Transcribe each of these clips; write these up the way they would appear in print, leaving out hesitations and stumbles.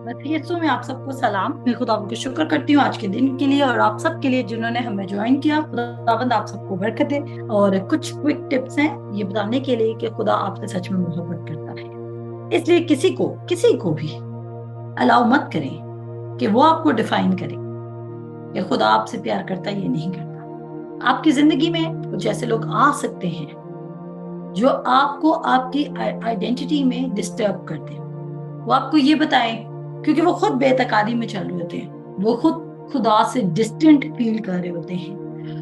यीशु में आप सबको सलाम। मैं खुदा का शुक्र करती हूँ आज के दिन के लिए और आप सब के लिए जिन्होंने हमें ज्वाइन किया। खुदावंद आप सबको बरकत दे। और कुछ क्विक टिप्स हैं ये बताने के लिए कि खुदा आपसे सच में मोहब्बत करता है। इसलिए किसी को भी अलाउ मत करें कि वो आपको डिफाइन करे कि खुदा आपसे प्यार करता है, ये नहीं करता। आपकी जिंदगी में कुछ ऐसे लोग आ सकते हैं जो आपको आपकी आइडेंटिटी में डिस्टर्ब करते हैं। वो आपको ये बताएं, क्योंकि वो खुद बेतकादी में चल रहे होते हैं, वो खुद खुदा से डिस्टेंट फील कर रहे होते हैं,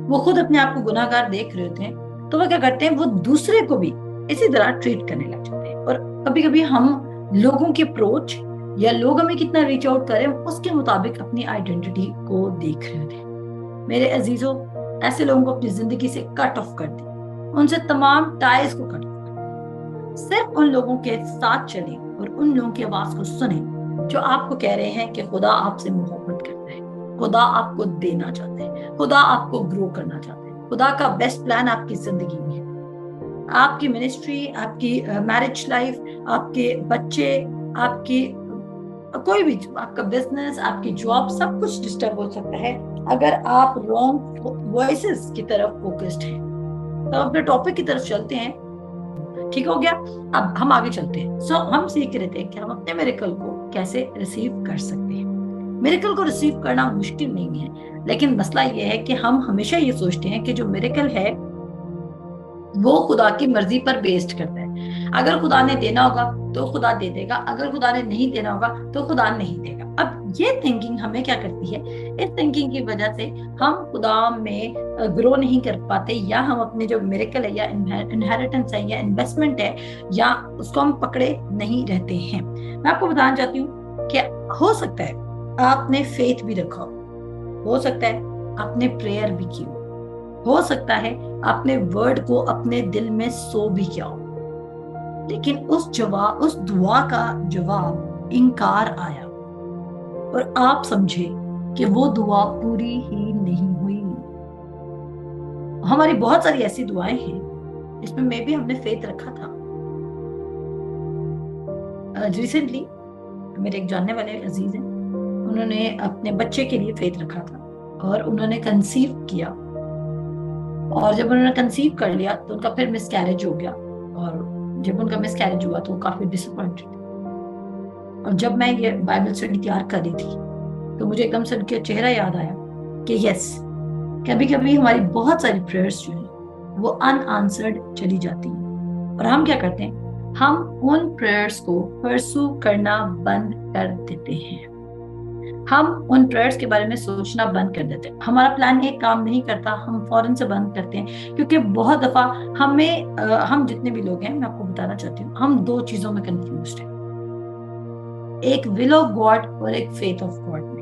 वो खुद अपने आप को गुनाहगार देख रहे होते हैं। तो वो क्या करते हैं, वो दूसरे को भी इसी तरह ट्रीट करने लग जाते हैं। और कभी कभी हम लोगों की अप्रोच या लोग हमें कितना रीच आउट करें उसके मुताबिक अपनी आइडेंटिटी को देख रहे होते हैं। मेरे अजीजों, ऐसे लोगों को अपनी जिंदगी से कट ऑफ कर दें, उनसे तमाम टाइज को कट ऑफ कर दें। सिर्फ उन लोगों के साथ चलें और उन लोगों की आवाज को सुने जो आपको कह रहे हैं कि खुदा आपसे मोहब्बत करता है, खुदा आपको देना चाहते हैं, खुदा आपको ग्रो करना चाहते हैं, खुदा का बेस्ट प्लान आपकी जिंदगी में है। आपकी मिनिस्ट्री, आपकी मैरिज लाइफ, आपके बच्चे, आपकी कोई भी, आपका बिजनेस, आपकी जॉब, सब कुछ डिस्टर्ब हो सकता है अगर आप रॉन्ग वॉइसेस की तरफ फोकस्ड हैं। तो अपने टॉपिक की तरफ चलते हैं। ठीक हो गया, अब हम आगे चलते हैं। हम सीख रहे थे कि हम अपने मिरेकल को कैसे रिसीव कर सकते हैं। मिरेकल को रिसीव करना मुश्किल नहीं है, लेकिन मसला ये है कि हम हमेशा ये सोचते हैं कि जो मिरेकल है वो खुदा की मर्जी पर बेस्ड करता है। अगर खुदा ने देना होगा तो खुदा दे देगा, अगर खुदा ने नहीं देना होगा तो खुदा नहीं देगा। अब ये थिंकिंग हमें क्या करती है, इस थिंकिंग की वजह से हम खुदा में ग्रो नहीं कर पाते, या हम अपने जो मिरेकल है या इनहेरिटेंस है या इन्वेस्टमेंट है या उसको हम पकड़े नहीं रहते हैं। मैं आपको बताना चाहती हूँ कि हो सकता है आपने फेथ भी रखा हो सकता है आपने प्रेयर भी की हो सकता है आपने वर्ड को अपने दिल में सो भी किया हो, लेकिन उस दुआ का जवाब इनकार आया और आप समझे कि वो दुआ पूरी ही नहीं हुई। हमारी बहुत सारी ऐसी दुआएं हैं जिसमें मैं भी हमने फेथ रखा था। रिसेंटली मेरे एक जानने वाले अजीज हैं, उन्होंने अपने बच्चे के लिए फेथ रखा था और उन्होंने कंसीव किया, और जब उन्होंने कंसीव कर लिया तो उनका फिर मिसकैरेज हो गया। और जब उनका मिसकैरेज हुआ तो वो काफी डिसअपॉइंटेड। और जब मैं ये बाइबल स्टडी तैयार कर रही थी तो मुझे एकदम से उनका चेहरा याद आया कि यस, कभी कभी हमारी बहुत सारी प्रेयर्स जो है वो अनआंसर्ड चली जाती हैं। और हम क्या करते हैं, हम उन प्रेयर्स को परसू करना बंद कर देते हैं, हम उन प्रेयर्स के बारे में सोचना बंद कर देते हैं। हमारा प्लान एक काम नहीं करता, हम फौरन से बंद करते हैं, क्योंकि बहुत दफा हम जितने भी लोग हैं, मैं आपको बताना चाहती हूँ, हम दो चीजों में कंफ्यूज्ड हैं, एक विल ऑफ गॉड और एक फेथ ऑफ गॉड में।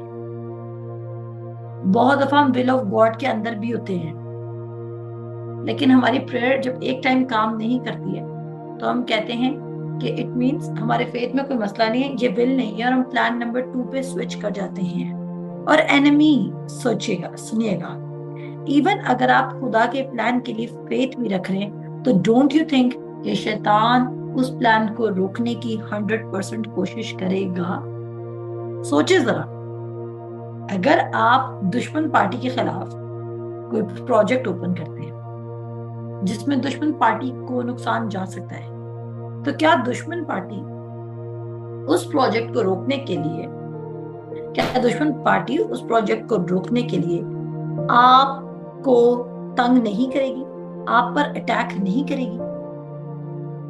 बहुत दफा हम विल ऑफ गॉड के अंदर भी होते हैं, लेकिन हमारी प्रेयर जब एक टाइम काम नहीं करती है तो हम कहते हैं कि इट मींस हमारे फेथ में कोई मसला नहीं है, ये विल नहीं है, और हम प्लान नंबर 2 पे स्विच कर जाते हैं। और एनिमी सोचेगा, सुनिएगा, इवन अगर आप खुदा के प्लान के लिए फेथ भी रख रहे हैं तो डोंट यू थिंक कि शैतान उस प्लान को रोकने की 100% कोशिश करेगा। सोचे जरा, अगर आप दुश्मन पार्टी के खिलाफ कोई प्रोजेक्ट ओपन करते हैं जिसमें दुश्मन पार्टी को नुकसान जा सकता है, तो क्या दुश्मन पार्टी उस प्रोजेक्ट को रोकने के लिए आपको तंग नहीं करेगी, आप पर अटैक नहीं करेगी?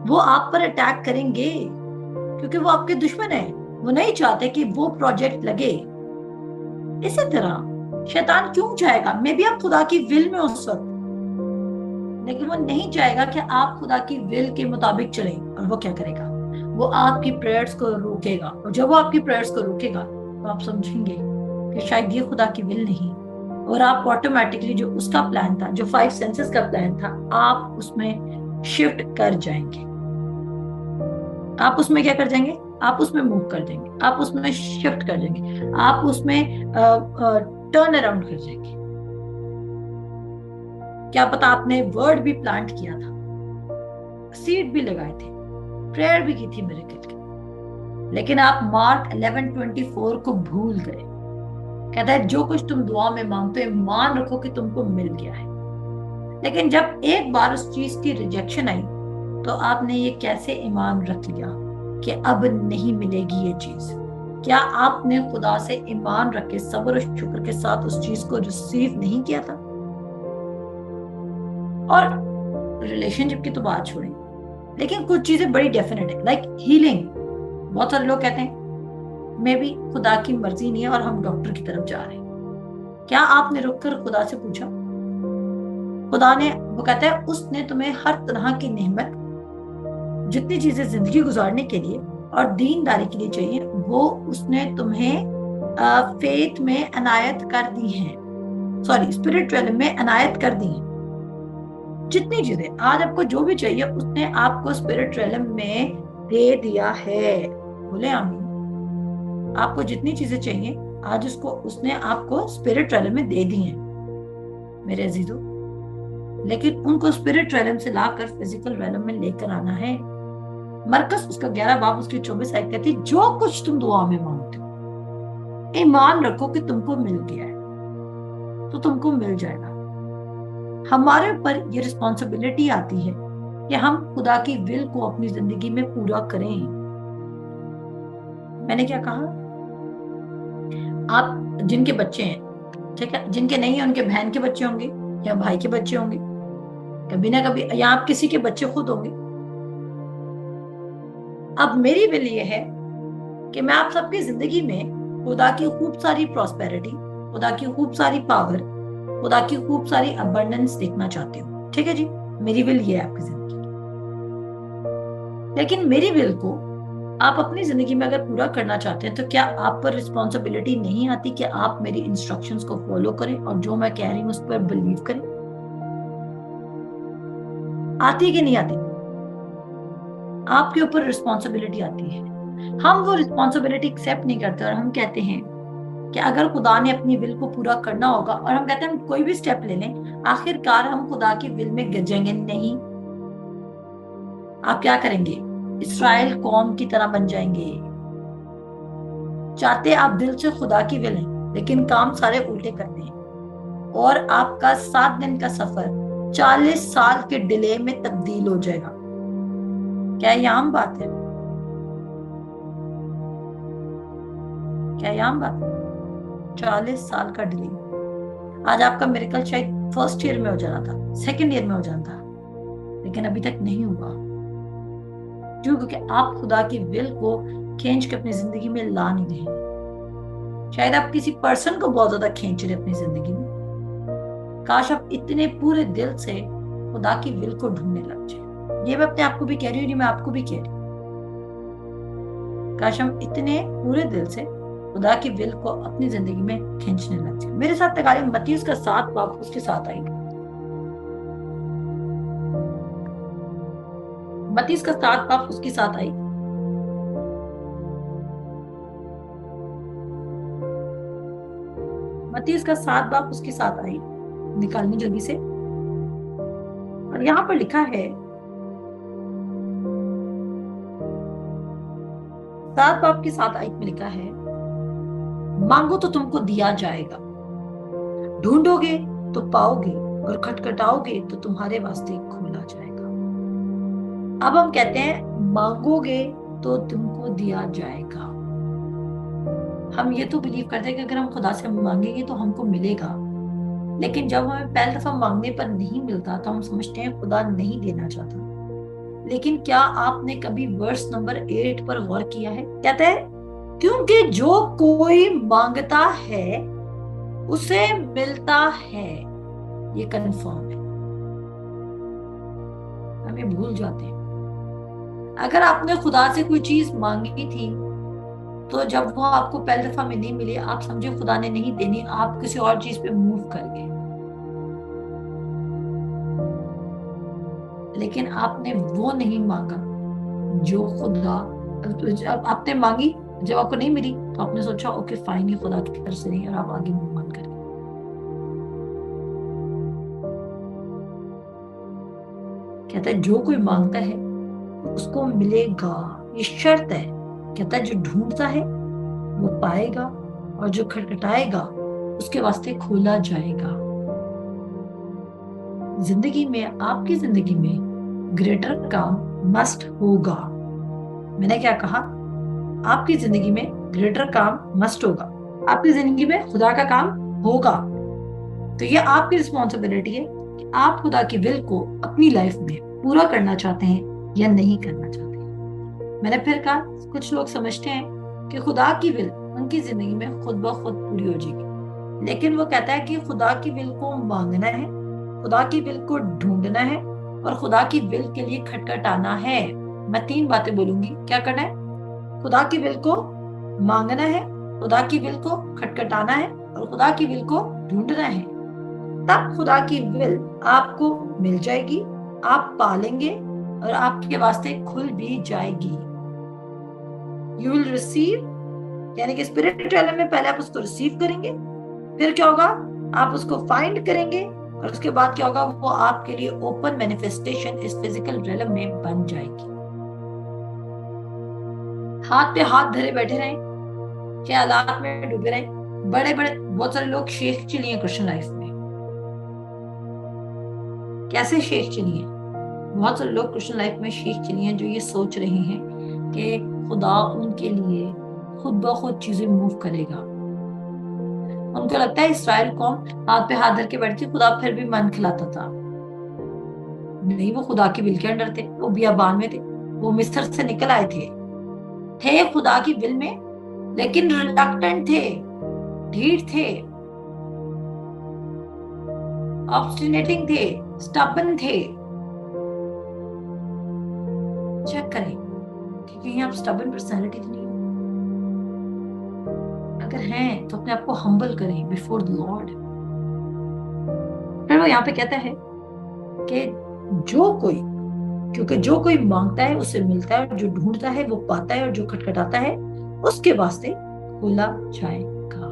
वो आप पर अटैक करेंगे क्योंकि वो आपके दुश्मन है, वो नहीं चाहते कि वो प्रोजेक्ट लगे। इसी तरह शैतान क्यों चाहेगा, मे बी आप खुदा की विल में उस वक्त, लेकिन वो नहीं चाहेगा कि आप खुदा की विल के मुताबिक चलें। और वो क्या करेगा, वो आपकी प्रेयर्स को रोकेगा। और जब वो आपकी प्रेयर्स को रोकेगा तो आप समझेंगे कि शायद ये खुदा की विल नहीं, और आप ऑटोमेटिकली जो उसका प्लान था, जो 5 सेंसेस का प्लान था, आप उसमें शिफ्ट कर जाएंगे। आप उसमें क्या कर जाएंगे, आप उसमें मूव कर जाएंगे, आप उसमें शिफ्ट कर जाएंगे, आप उसमें टर्न अराउंड कर जाएंगे। क्या पता आपने वर्ड भी प्लांट किया था, सीड भी लगाए थे, प्रेयर भी की थी मिरेकल की, लेकिन आप मार्क 11:24 को भूल गए। कहता है जो कुछ तुम दुआ में मांगते हो मान रखो कि तुमको मिल गया है। लेकिन जब एक बार उस चीज की रिजेक्शन आई तो आपने ये कैसे ईमान रख लिया कि अब नहीं मिलेगी ये चीज? क्या आपने खुदा से ईमान रख के सब्र और शुक्र के साथ उस चीज को रिसीव नहीं किया था? और रिलेशनशिप की तो बात छोड़ें, लेकिन कुछ चीजें बड़ी डेफिनेट है, लाइक हीलिंग। बहुत सारे लोग कहते हैं मे भी खुदा की मर्जी नहीं है और हम डॉक्टर की तरफ जा रहे हैं। क्या आपने रुककर खुदा से पूछा? खुदा ने, वो कहता है उसने तुम्हें हर तरह की नेमत, जितनी चीजें जिंदगी गुजारने के लिए और दीनदारी के लिए चाहिए, वो उसने तुम्हें फेथ में अनायत कर दी हैं, सॉरी स्पिरिचुअल में अनायत कर दी हैं। जितनी चीजें आज आपको जो भी चाहिए उसने आपको स्पिरिचुअल में दे दिया है। बोले आमीन। आपको जितनी चीजें चाहिए आज उसको उसने आपको स्पिरिचुअल में दे दी हैं मेरे अजीजों। लेकिन उनको स्पिरिट रेलम से लाकर फिजिकल रेलम में लेकर आना है। मरकस उसका 11 बाब उसकी 24 आयत कहती है जो कुछ तुम दुआ में मांगते हो ईमान रखो कि तुमको मिल गया है तो तुमको मिल जाएगा। हमारे ऊपर ये रिस्पॉन्सिबिलिटी आती है कि हम खुदा की विल को अपनी जिंदगी में पूरा करें। मैंने क्या कहा? आप जिनके बच्चे हैं, ठीक है, जिनके नहीं है उनके बहन के बच्चे होंगे या भाई के बच्चे होंगे, कभी ना कभी, या आप किसी के बच्चे खुद होंगे। अब मेरी विल ये है कि मैं आप सबकी जिंदगी में खुदा की खूब सारी प्रॉस्पेरिटी, खुदा की खूब सारी पावर, खुदा की खूब सारी अबंडेंस देखना चाहती हूँ। ठीक है जी, मेरी विल ये है आपकी जिंदगी। लेकिन मेरी विल को आप अपनी जिंदगी में अगर पूरा करना चाहते हैं तो क्या आप पर रिस्पॉन्सिबिलिटी नहीं आती कि आप मेरी इंस्ट्रक्शंस को फॉलो करें और जो मैं कह रही हूँ उस पर बिलीव करें? आती है कि नहीं आती? आपके ऊपर रिस्पॉन्सिबिलिटी आती है। हम वो रिस्पॉन्सिबिलिटी एक्सेप्ट नहीं करते और हम कहते हैं कि अगर खुदा ने अपनी विल को पूरा करना होगा, और हम कहते हैं हम कोई भी स्टेप ले लें आखिरकार हम खुदा की विल में गिर नहीं। आप क्या करेंगे? इस्राएल कौम की तरह बन जाएंगे। चाहते आप दिल से खुदा की विल है लेकिन काम सारे उल्टे करते हैं और आपका 7 दिन का सफर 40 साल के डिले में तब्दील हो जाएगा। क्या ये आम बात है? क्या ये आम बात है? 40 साल का डिले। आज आपका मिरेकल शायद फर्स्ट ईयर में हो जाना था, सेकंड ईयर में हो जाना था, लेकिन अभी तक नहीं हुआ। क्यों? क्योंकि आप खुदा की विल को खींच के अपनी जिंदगी में ला नहीं रहे। शायद आप किसी पर्सन को बहुत ज्यादा खींच रहे अपनी जिंदगी में। काश आप इतने पूरे दिल से खुदा की विल को ढूंढने लग जाए। ये मैं अपने आप को भी कह रही हूँ, मैं आपको भी कह रही हूँ। काश हम इतने पूरे दिल से खुदा की विल को अपनी जिंदगी में खींचने लग जाए। मेरे साथ तकालीफ मत्ती उसका 7 बाब उसके साथ आई। मत्ती उसका 7 बाब उसके साथ आई। मत्ती उसका 7 बाब उसके साथ आई, निकालनी जल्दी से। और यहां पर लिखा है 7 बाब के 7 आयत में लिखा है मांगो तो तुमको दिया जाएगा, ढूंढोगे तो पाओगे और खटखटाओगे तो तुम्हारे वास्ते खोला जाएगा। अब हम कहते हैं मांगोगे तो तुमको दिया जाएगा। हम ये तो बिलीव करते हैं कि अगर हम खुदा से मांगेंगे तो हमको मिलेगा, लेकिन जब हमें पहली दफा मांगने पर नहीं मिलता तो हम समझते हैं खुदा नहीं देना चाहता। लेकिन क्या आपने कभी वर्स नंबर 8 पर गौर किया है? कहता है क्योंकि जो कोई मांगता है उसे मिलता है, ये कंफर्म है। हम ये भूल जाते हैं। अगर आपने खुदा से कोई चीज मांगी थी तो जब वो आपको पहली दफा में नहीं मिली, आप समझे खुदा ने नहीं देनी, आप किसी और चीज पे मूव कर गए। लेकिन आपने वो नहीं मांगा जो खुदा, जब आपने मांगी, जब आपको नहीं मिली तो आपने सोचा ओके फाइन, ये खुदा की तरफ से नहीं, और आप आगे मूव ऑन कर गए। कहता है जो कोई मांगता है उसको मिलेगा, ये शर्त है। कहता है जो ढूंढता है वो पाएगा और जो खटखटाएगा उसके वास्ते खोला जाएगा। जिंदगी में, आपकी जिंदगी में ग्रेटर काम मस्ट होगा। मैंने क्या कहा? आपकी जिंदगी में ग्रेटर काम मस्ट होगा। आपकी जिंदगी में खुदा का काम होगा। तो ये आपकी रिस्पॉन्सिबिलिटी है कि आप खुदा की विल को अपनी लाइफ में पूरा करना चाहते हैं या नहीं करना चाहते हैं। मैंने फिर कहा, कुछ लोग समझते हैं कि खुदा की विल उनकी जिंदगी में खुद ब खुद पूरी हो जाएगी, लेकिन वो कहता है कि खुदा की विल को मांगना है, खुदा की विल को ढूंढना है और खुदा की विल के लिए खटखटाना है। मैं 3 बातें बोलूंगी, क्या करना है? खुदा की विल को मांगना है, खुदा की विल को खटखटाना है और खुदा की विल को ढूंढना है। तब खुदा की विल आपको मिल जाएगी, आप पालेंगे और आपके वास्ते खुल भी जाएगी। यू विल रिसीव, यानी कि स्पिरिट realm में पहले आप उसको रिसीव करेंगे, फिर क्या होगा? आप उसको फाइंड करेंगे और उसके बाद क्या होगा? वो आपके लिए ओपन मैनिफेस्टेशन इस फिजिकल realm में बन जाएगी। हाथ पे हाथ धरे बैठे रहें, ख्यालात में डूबे रहें। बड़े बड़े बहुत सारे लोग शेख चली हैं क्रिश्चियन लाइफ में। कैसे शेख चली हैं? बहुत सारे लोग क्रिश्चियन लाइफ में शेख चली हैं जो ये सोच रहे हैं कि खुदा उनके लिए खुद ब खुद चीजें मूव करेगा। उनको लगता है इस्राएल कौम हाथ पे हाथ धर के बैठती, खुदा फिर भी मन खिलाता था। नहीं, वो खुदा की विल के अंडर थे, वो बियाबान में थे, वो मिस्र से निकल आए थे खुदा की विल में, लेकिन रिलक्टेंट थे, ढीठ थे, ऑब्स्टिनेटिंग थे, स्टबन थे। चेक करें कि कहीं आप स्टबन पर्सनालिटी तो नहीं हो। अगर हैं तो अपने आप को हम्बल करें बिफोर द लॉर्ड। फिर वो यहाँ पे कहता है कि क्योंकि जो कोई मांगता है उसे मिलता है और जो ढूंढता है वो पाता है और जो खटखटाता है उसके वास्ते खोला जाएगा।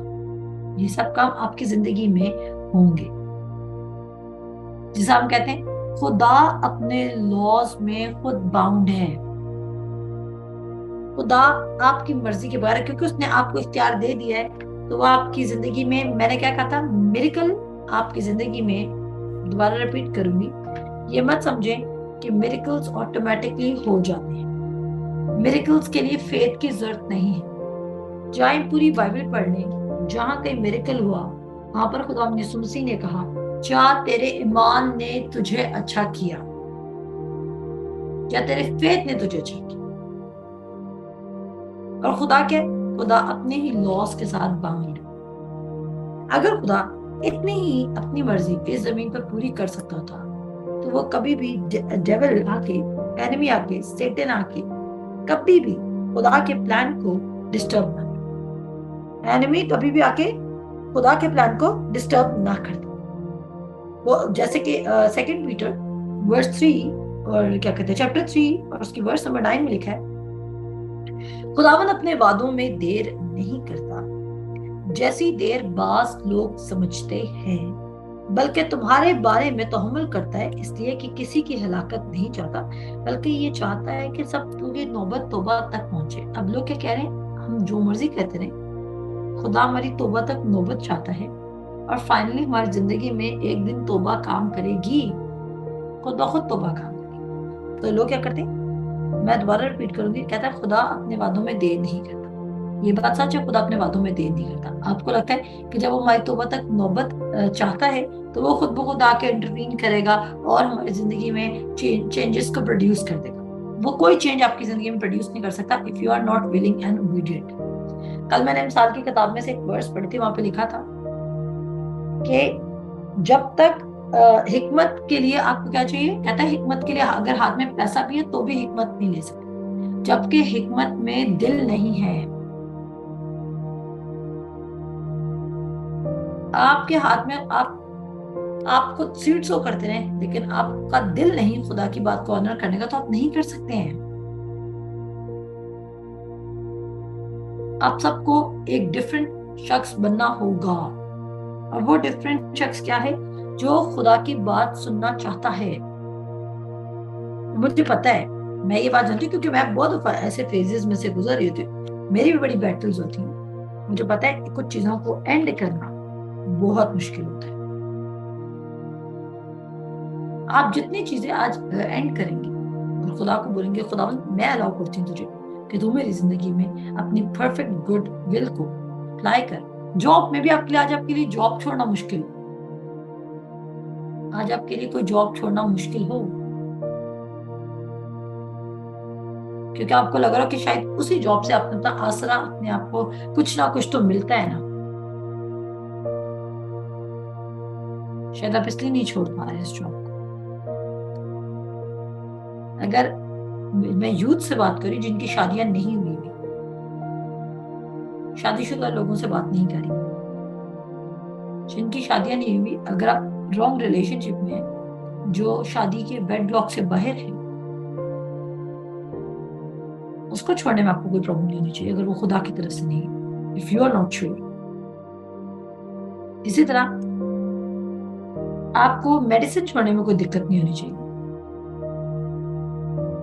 ये सब काम आपकी जिंदगी में होंगे। जिसे हम कहते हैं खुदा अपने लॉज में खुद बाउंड है। खुदा आपकी मर्जी के बगैर, क्योंकि उसने आपको इख्तियार दे दिया है, तो वो आपकी जिंदगी में, मैंने क्या कहा था, मिरेकल आपकी जिंदगी में, दोबारा रिपीट करूंगी, ये मत समझें कि मिरेकल्स ऑटोमेटिकली हो जाते हैं। मिरेकल्स के लिए फेथ की जरूरत नहीं है। जाए पूरी बाइबल पढ़ लें, जहां कहीं मिरेकल हुआ वहां पर खुदा यीशु मसीह ने कहा, जा तेरे ईमान ने तुझे अच्छा किया, या तेरे फेथ ने तुझे अच्छा किया। और खुदा अपने ही लॉस के साथ बाउंड। अगर खुदा इतनी ही अपनी मर्जी इस जमीन पर पूरी कर सकता था, तो वो कभी भी डेविल आके, एनिमी आके, सेटन आके कभी भी खुदा के प्लान को डिस्टर्ब ना करे। एनिमी कभी भी आके खुदा के प्लान को डिस्टर्ब ना करता। वो जैसे कि 2 पीटर वर्स 3 और क्या कहते हैं चैप्टर 3 और उसकी वर्स नंबर 9 में लिखा है, खुदावन अपने वादों में देर नहीं करता जैसी देर बास लोग समझते हैं, बल्कि तुम्हारे बारे में तहम्मुल करता है, इसलिए कि किसी की हलाकत नहीं चाहता, बल्कि ये चाहता है कि सब पूरी नौबत तौबा तक पहुंचे। अब लोग क्या कह रहे हैं? हम जो मर्जी कहते रहे, खुदा हमारी तौबा तक नौबत चाहता है और फाइनली हमारी जिंदगी में एक दिन तौबा काम करेगी, खुद ब खुद तौबा काम करेगी। तो लोग क्या करते हैं? मैं दोबारा रिपीट करूंगी, कहता है खुदा अपने वादों में देर नहीं करता। ये बात सच है, खुदा अपने वादों में देर नहीं करता। आपको लगता है कि जब वो हमारी तौबा तक नौबत चाहता है तो वो खुद ब खुद आके इंटरवीन करेगा और हमारी जिंदगी में चेंजेस को प्रोड्यूस कर देगा। वो कोई चेंज आपकी जिंदगी में प्रोड्यूस नहीं कर सकता if you are not willing and obedient. कल मैंने मिसाल की किताब में से एक वर्स पढ़ी थी, वहां पे लिखा था कि जब तक हिकमत के लिए आपको क्या चाहिए? कहता है हिकमत के लिए अगर हाथ में पैसा भी है तो भी हिकमत नहीं ले सकते, जबकि हिकमत में दिल नहीं है। आपके हाथ में आप खुद सीट शो करते रहे, लेकिन आपका दिल नहीं खुदा की बात को ऑनर करने का, तो आप नहीं कर सकते हैं। आप सबको एक डिफरेंट शख्स बनना होगा, और वो डिफरेंट शख्स क्या है? जो खुदा की बात सुनना चाहता है। मुझे पता है मैं ये बात जानती हूँ क्योंकि मैं बहुत दफा ऐसे फेजेस में से गुजर रही होती हूँ, मेरी भी बड़ी बैटल्स होती हैं। मुझे पता है कि कुछ चीजों को एंड करना बहुत मुश्किल होता है। आप जितनी चीजें आज एंड करेंगे और खुदा को बोलेंगे, खुदा मैं अलाउ करती हूँ तुझे कि तू मेरी जिंदगी में अपनी परफेक्ट गुड विल को अप्लाई कर। जॉब में भी आपके लिए आज आपके लिए जॉब छोड़ना मुश्किल हो, आज आपके लिए कोई जॉब छोड़ना मुश्किल हो क्योंकि आपको लग रहा हो कि शायद उसी जॉब से अपना आसरा अपने आप को कुछ ना कुछ तो मिलता है ना, शायद आप इसलिए नहीं छोड़ पा रहे इस जॉब को। अगर मैं यूथ से बात करी जिनकी शादियां नहीं हुई भी, शादीशुदा लोगों से बात नहीं करी, जिनकी शादियां नहीं हुई, अगर आप रॉन्ग रिलेशनशिप में हैं, जो शादी के बेड ब्लॉक से बाहर है, उसको छोड़ने में आपको कोई प्रॉब्लम नहीं होनी चाहिए अगर वो खुदा की तरफ से नहीं, if you are not sure. इसी तरह आपको मेडिसिन छोड़ने में कोई दिक्कत नहीं होनी चाहिए।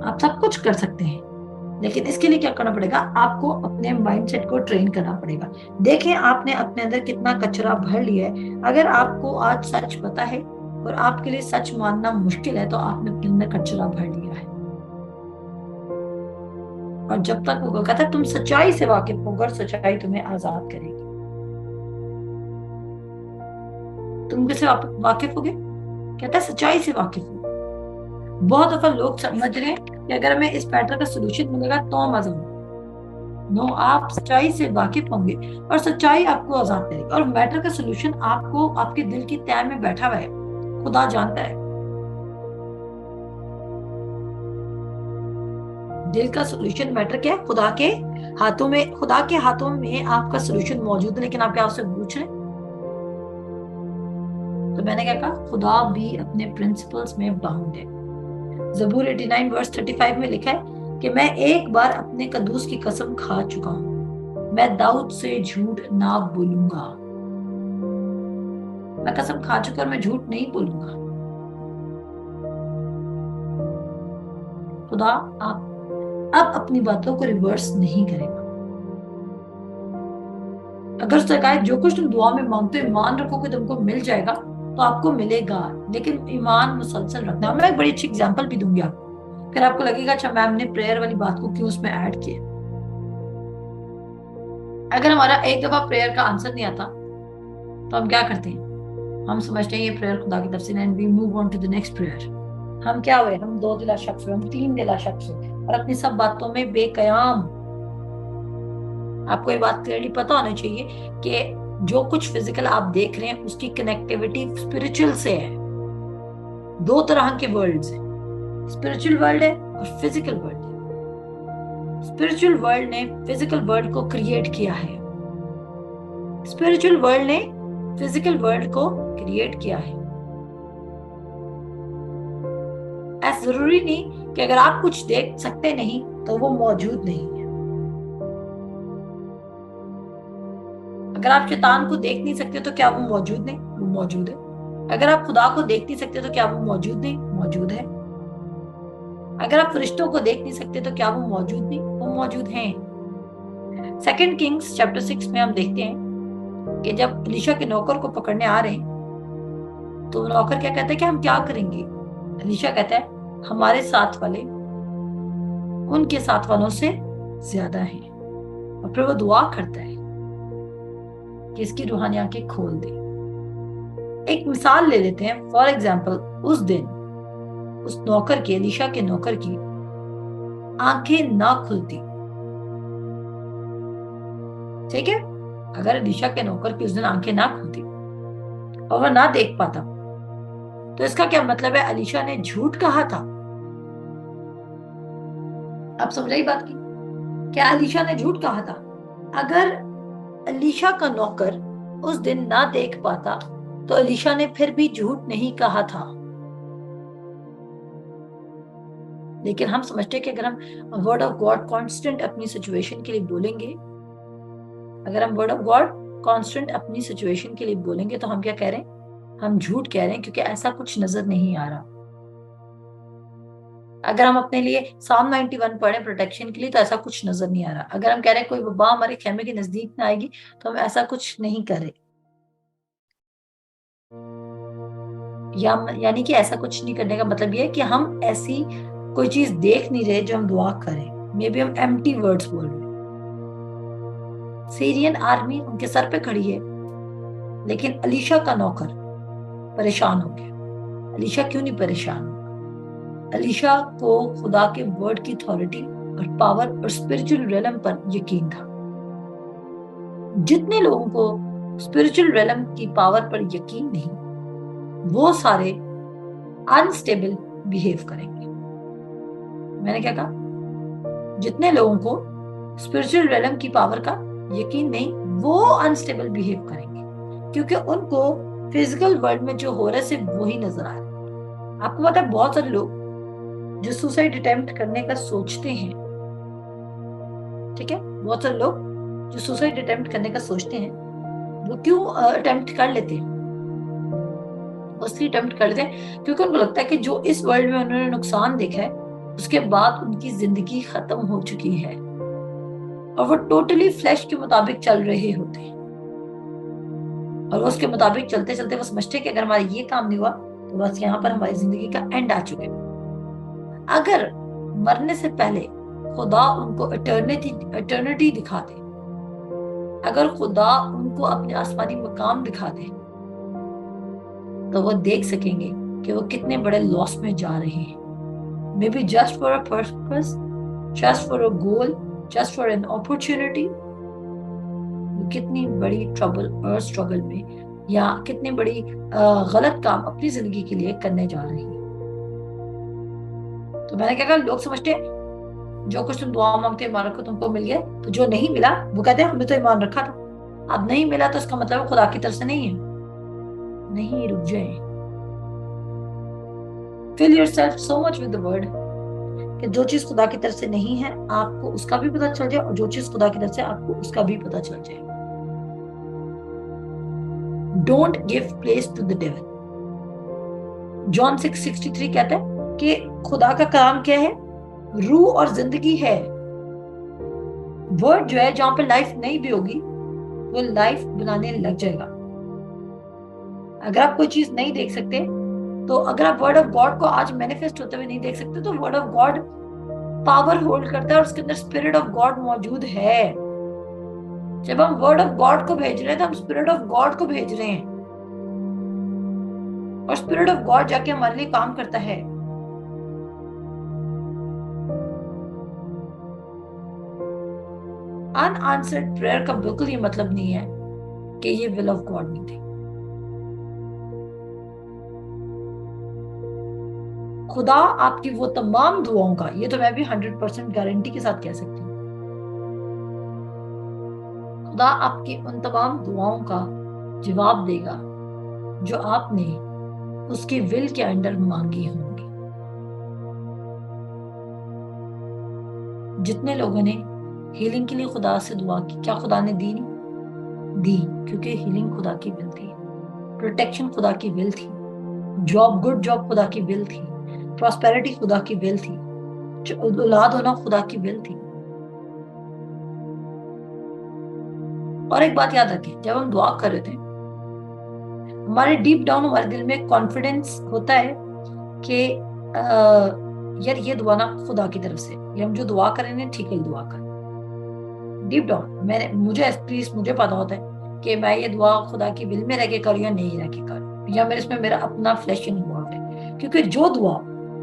आप सब कुछ कर सकते हैं, लेकिन इसके लिए क्या करना पड़ेगा, आपको अपने माइंडसेट को ट्रेन करना पड़ेगा। देखें आपने अपने अंदर कितना कचरा भर लिया है। अगर आपको आज सच पता है और आपके लिए सच मानना मुश्किल है, तो आपने अपने अंदर कचरा भर लिया है। और जब तक वो कहता है तुम सच्चाई से वाकिफ होगा और सच्चाई तुम्हें आजाद करेगी। तुम किससे वाकिफ होगे? कहता है सच्चाई से वाकिफ हो। बहुत दफा लोग समझ रहे हैं कि अगर हमें इस मैटर का सोल्यूशन मिलेगा तो मजा होगा। नो, आप सच्चाई से वाकिफ होंगे और सच्चाई आपको आजाद करेगी। और मैटर का सोल्यूशन आपको आपके दिल की तह में बैठा हुआ है, खुदा जानता है। दिल का सोल्यूशन मैटर क्या है? खुदा के हाथों में, खुदा के हाथों में आपका सोल्यूशन मौजूद है। लेकिन आप क्या उससे पूछ रहे हैं? तो मैंने क्या कहा, खुदा भी अपने प्रिंसिपल्स में बाउंड है। ज़बूर 89 वर्स 35 में लिखा है कि मैं एक बार अपने कद्दूस की कसम खा चुका हूं, मैं दाऊद से झूठ ना बोलूंगा। मैं कसम खा चुका और मैं झूठ नहीं बोलूंगा। खुदा आप अब अपनी बातों को रिवर्स नहीं करेगा। अगर उसने कहा जो कुछ तुम दुआ में मांगते हो ईमान रखोगे तुमको मिल जाएगा, तो आपको मिलेगा। लेकिन ईमान मुसलसल रखना। मैं एक बड़ी अच्छी एग्जांपल भी दूंगी आपको, फिर आपको लगेगा अच्छा मैम ने प्रेयर वाली बात को क्यों उसमें ऐड किया। अगर हमारा एक दफा प्रेयर का आंसर नहीं आता तो हम क्या करते हैं? हम समझते हैं ये प्रेयर खुदा की तरफ से, and we move on to the next prayer. हम क्या हुए? हम दो दिला शख्स हुए, हम तीन दिला शख्स हुए और अपनी सब बातों में बेकयाम। आपको ये बात क्लियरली पता होना चाहिए कि जो कुछ फिजिकल आप देख रहे हैं उसकी कनेक्टिविटी स्पिरिचुअल से है। दो तरह के वर्ल्ड्स हैं, स्पिरिचुअल वर्ल्ड है और फिजिकल वर्ल्ड है। स्पिरिचुअल वर्ल्ड ने फिजिकल वर्ल्ड को क्रिएट किया है। स्पिरिचुअल वर्ल्ड ने फिजिकल वर्ल्ड को क्रिएट किया है। ऐसा जरूरी नहीं कि अगर आप कुछ देख सकते नहीं तो वो मौजूद नहीं है। अगर आप शैतान को देख नहीं सकते तो क्या वो मौजूद नहीं? वो मौजूद है। अगर आप खुदा को देख नहीं सकते तो क्या वो मौजूद नहीं? मौजूद है। अगर आप फरिश्तों को देख नहीं सकते तो क्या वो मौजूद नहीं? वो मौजूद हैं। सेकंड किंग्स चैप्टर 6 में हम देखते हैं कि जब एलीशा के नौकर को पकड़ने आ रहे हैं तो नौकर क्या कहता है कि हम क्या करेंगे? एलीशा कहता है हमारे साथ वाले उनके साथ वालों से ज्यादा हैं। और फिर वो दुआ करता है कि इसकी रूहानी आंखें खोल दे। एक मिसाल ले लेते हैं। फॉर एग्जाम्पल, उस दिन उस नौकर की, एलीशा के नौकर की आंखें ना खुलती, ठीक है? अगर एलीशा के नौकर की उस दिन आंखें ना खुलती और वह ना देख पाता, तो इसका क्या मतलब है? एलीशा ने झूठ कहा था। आप समझ रही बात की? क्या एलीशा ने झूठ कहा था? अगर एलीशा का नौकर उस दिन ना देख पाता तो एलीशा ने फिर भी झूठ नहीं कहा था। लेकिन हम समझते हैं कि अगर हम वर्ड ऑफ गॉड कांस्टेंट अपनी सिचुएशन के लिए बोलेंगे, अगर हम वर्ड ऑफ गॉड कांस्टेंट अपनी सिचुएशन के लिए बोलेंगे तो हम क्या कह रहे हैं? हम झूठ कह रहे हैं, क्योंकि ऐसा कुछ नजर नहीं आ रहा। अगर हम अपने लिए साम 91 पढ़े प्रोटेक्शन के लिए तो ऐसा कुछ नजर नहीं आ रहा। अगर हम कह रहे हैं कोई वबा हमारे खेमे के नजदीक ना आएगी तो हम ऐसा कुछ नहीं कर रहे, यानी कि ऐसा कुछ नहीं करने का मतलब ये है कि हम ऐसी कोई चीज देख नहीं रहे जो हम दुआ करें। मे बी हम एम्प्टी वर्ड्स बोल रहे हैं। सीरियन आर्मी उनके सर पे खड़ी है, लेकिन अलीशा का नौकर परेशान हो गया। अलीशा क्यों नहीं परेशान हुआ? अलीशा को खुदा के वर्ड की अथॉरिटी और पावर और स्पिरिचुअल रेलम पर यकीन था। जितने लोगों को स्पिरिचुअल रेलम की पावर पर यकीन नहीं, वो सारे अनस्टेबल बिहेव करेंगे। मैंने क्या कहा? जितने लोगों को स्पिरिचुअल रेलम की पावर का यकीन नहीं, वो अनस्टेबल बिहेव करेंगे, क्योंकि उनको फिजिकल वर्ल्ड में जो हो रहा है सिर्फ वही नजर आ रहा है। आपको पता है बहुत सारे लोग जो सुसाइड अटेम्प्ट करने का सोचते हैं, ठीक है, बहुत सारे लोग जो सुसाइड अटेम्प्ट करने का सोचते हैं, वो क्यों अटेम्प्ट कर लेते हैं? उसलिए अटेम्प्ट कर लेते हैं क्योंकि उनको लगता है कि जो इस वर्ल्ड में उन्होंने नुकसान देखा है उसके बाद उनकी जिंदगी खत्म हो चुकी है, और वो टोटली फ्लैश के मुताबिक चल रहे होते हैं, और उसके मुताबिक चलते चलते वो समझते हैं कि अगर हमारा ये काम नहीं हुआ तो बस यहाँ पर हमारी जिंदगी का एंड आ चुका है। अगर मरने से पहले खुदा उनको इटर्निटी दिखा दे, अगर खुदा उनको अपने आसमानी मकाम दिखा दे, तो वो देख सकेंगे कि वो कितने बड़े लॉस में जा रहे हैं। May be just for a purpose, just for a goal, just for an opportunity, कितनी बड़ी ट्रबल और स्ट्रगल में या कितनी बड़ी गलत काम अपनी जिंदगी के लिए करने जा रही है। तो मैंने क्या कहा, लोग समझते हैं जो कुछ तुम दुआ मांगते ईमान रखो तुमको मिल गया, तो जो नहीं मिला वो कहते हैं हमने तो ईमान रखा था, अब नहीं मिला तो इसका मतलब खुदा की तरफ से नहीं है। नहीं, रुक जाए। Fill yourself so much with the word कि जो चीज खुदा की तरफ से नहीं है आपको उसका भी पता चल जाए, और जो चीज खुदा की तरफ से आपको उसका भी पता चल जाए। Don't give place to the devil. John 6:63 कहता है कि खुदा का काम क्या है? रूह और जिंदगी है। वर्ड जो है जहां पे लाइफ नहीं भी होगी वो लाइफ बनाने लग जाएगा। अगर आप कोई चीज नहीं देख सकते, तो अगर आप वर्ड ऑफ गॉड को आज मैनिफेस्ट होते हुए नहीं देख सकते, तो word of God power hold करता है और उसके अंदर स्पिरिट ऑफ गॉड मौजूद है। जब हम वर्ड ऑफ गॉड को भेज रहे हैं तो हम स्पिरिट ऑफ गॉड को भेज रहे हैं, और स्पिरिट ऑफ गॉड जाके हमारे लिए काम करता है। अनआंसर्ड प्रेयर का बिल्कुल ये मतलब नहीं है कि ये विल ऑफ गॉड नहीं थी। खुदा आपकी वो तमाम दुआओं का, ये तो मैं भी 100% गारंटी के साथ कह सकती हूँ, खुदा आपकी उन तमाम दुआओं का जवाब देगा जो आपने उसकी विल के अंडर मांगी होंगी। जितने लोगों ने हीलिंग के लिए खुदा से दुआ की, क्या खुदा ने दी? नहीं दी, क्योंकि हीलिंग खुदा की विल थी, प्रोटेक्शन खुदा की विल थी, जॉब, गुड जॉब खुदा की विल थी, प्रॉस्पेरिटी खुदा की विल थी, औलाद होना खुदा की विल थी। और एक बात याद रखें, जब हम दुआ कर रहे थे, हमारे डीप डाउन हमारे दिल में कॉन्फिडेंस होता है कि यार ये दुआ ना खुदा की तरफ से, ये हम जो दुआ करें ठीक है दुआ कर। डीप डाउन मुझे पता होता है कि मैं ये दुआ खुदा की विल में रह के करूँ या नहीं रह के करूँ, या मेरे इसमें मेरा अपना फ्लैश इन्वॉल्व है। क्योंकि जो दुआ